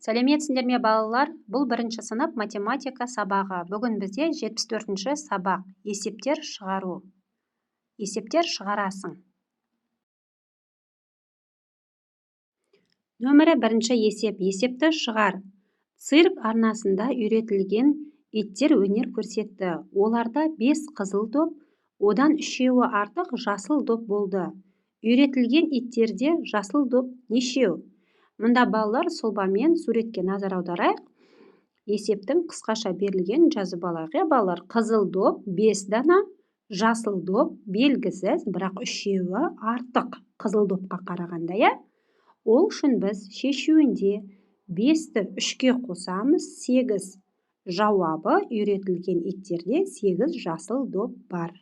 Сәлеметсіңдер ме балалар? Бұл бірінші сынып математика сабағы. Бүгін бізде 74-ші сабақ. Есептер шығару. Есептер шығарасың. Нөмірі бірінші есеп. Есепті шығар. Цирк арнасында үйретілген иттер өнер көрсетті. Оларда 5 қызыл доп, одан 3-еуі артық жасыл доп болды. Үйретілген иттерде жасыл доп нешеу? Мұнда балалар сұлбамен суретке назар аударайық. Есептің қысқаша берілген жазып алайық. Балалар, қызыл доп 5 дана, жасыл доп белгісіз, бірақ 3-еуі артық қызыл допқа қарағанда. Ол үшін біз шешуінде 5-ті 3-ке қосамыз, 8. Жауабы үйретілген иттерде 8 жасыл доп бар.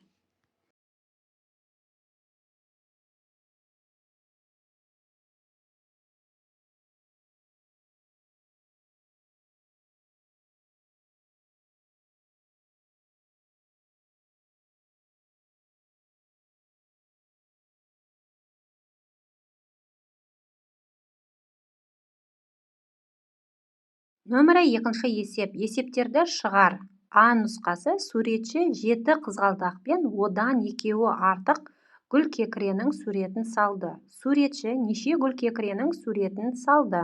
Нөмірі екінші есеп. Есептерді шығар. А нұсқасы суретші 7 қызғалдақпен одан 2-еуі артық гүл кекіренің суретін салды. Суретші неше гүл кекіренің суретін салды?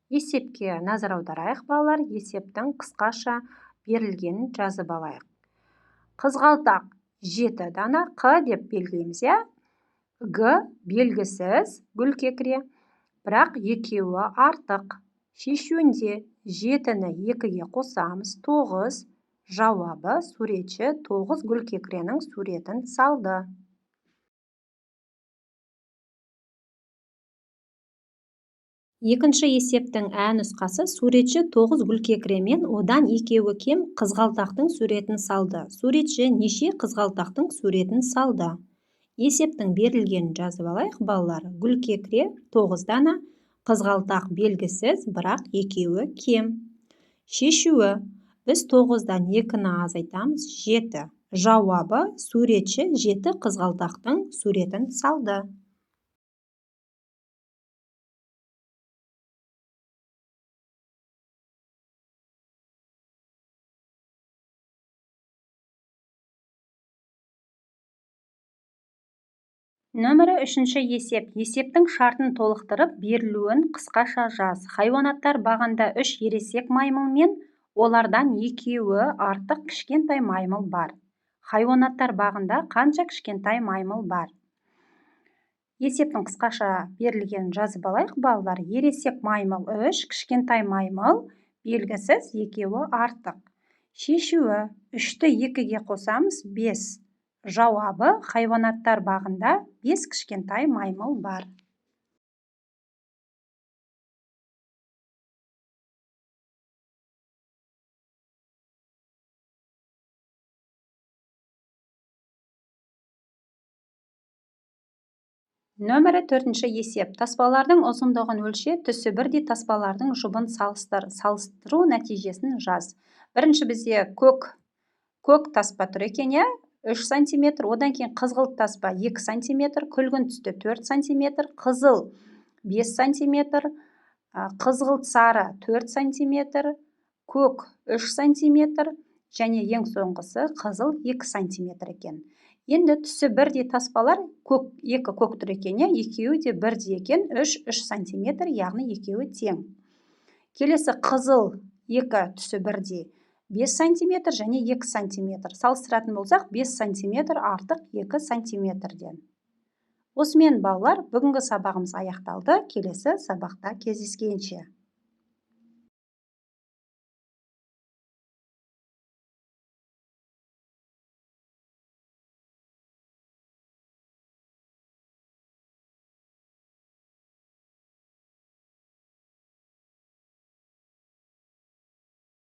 Есепке назар аударайық балалар. Есептің қысқаша берілгенін жазып алайық. Қызғалдақ 7 дана, Q деп белгілейміз. Г белгісіз гүл кекіре, бірақ 2-еуі артық. Шешуінде 7-ні 2-ге қосамыз, 9. Жауабы суретші 9 гүл кекіренің суретін салды. Екінші есептің ә нұсқасы суретші 9 гүл кекіремен одан 2-еуі кем қызғалдақтың суретін салды. Суретші неше қызғалдақтың суретін салды? Есептің берілгенін жазып алайық балалар. Гүл кекіре 9 дана, қызғалдақ белгісіз, бірақ 2-еуі кем. Шешуі. Біз 9-дан 2-ні азайтамыз, 7. Жауабы суретші 7 қызғалдақтың суретін салды. Нөмірі үшінші есеп. Есептің шартын толықтырып, берілуін қысқаша жаз. Хайуанаттар бағында 3 ересек маймыл мен олардан 2-еуі артық кішкентай маймыл бар. Хайуанаттар бағында қанша кішкентай маймыл бар? Есептің қысқаша берілгенін жазып алайық балалар. Ересек маймыл 3, кішкентай маймыл белгісіз, 2-еуі артық. Шешуі. 3-ті 2-ге қосамыз, 5. Жауабы хайуанаттар бағында 5 кішкентай маймыл бар. Нөмірі 4-ші есеп. Таспалардың ұзындығын өлше, түсі бірдей таспалардың жұбын салыстыр. Салыстыру нәтижесін жаз. Бірінші бізде көк таспа тұр екен, 3 см, одан кейін қызғылт таспа 2 см, күлгін түсті 4 см, қызыл 5 см, қызғылт сары 4 см, көк 3 см, және ең соңғысы қызыл 2 см екен. Енді түсі бірдей таспалар 2 көк тұр екен, 2-еуі де бірдей екен, 3 см, яғни 2-еуі тең. Келесі қызыл 2 түсі бірдей 5 см және 2 см. Салыстыратын болсақ, 5 см артық 2 см-ден. Осымен балалар, бүгінгі сабағымыз аяқталды. Келесі сабақта кездескенше.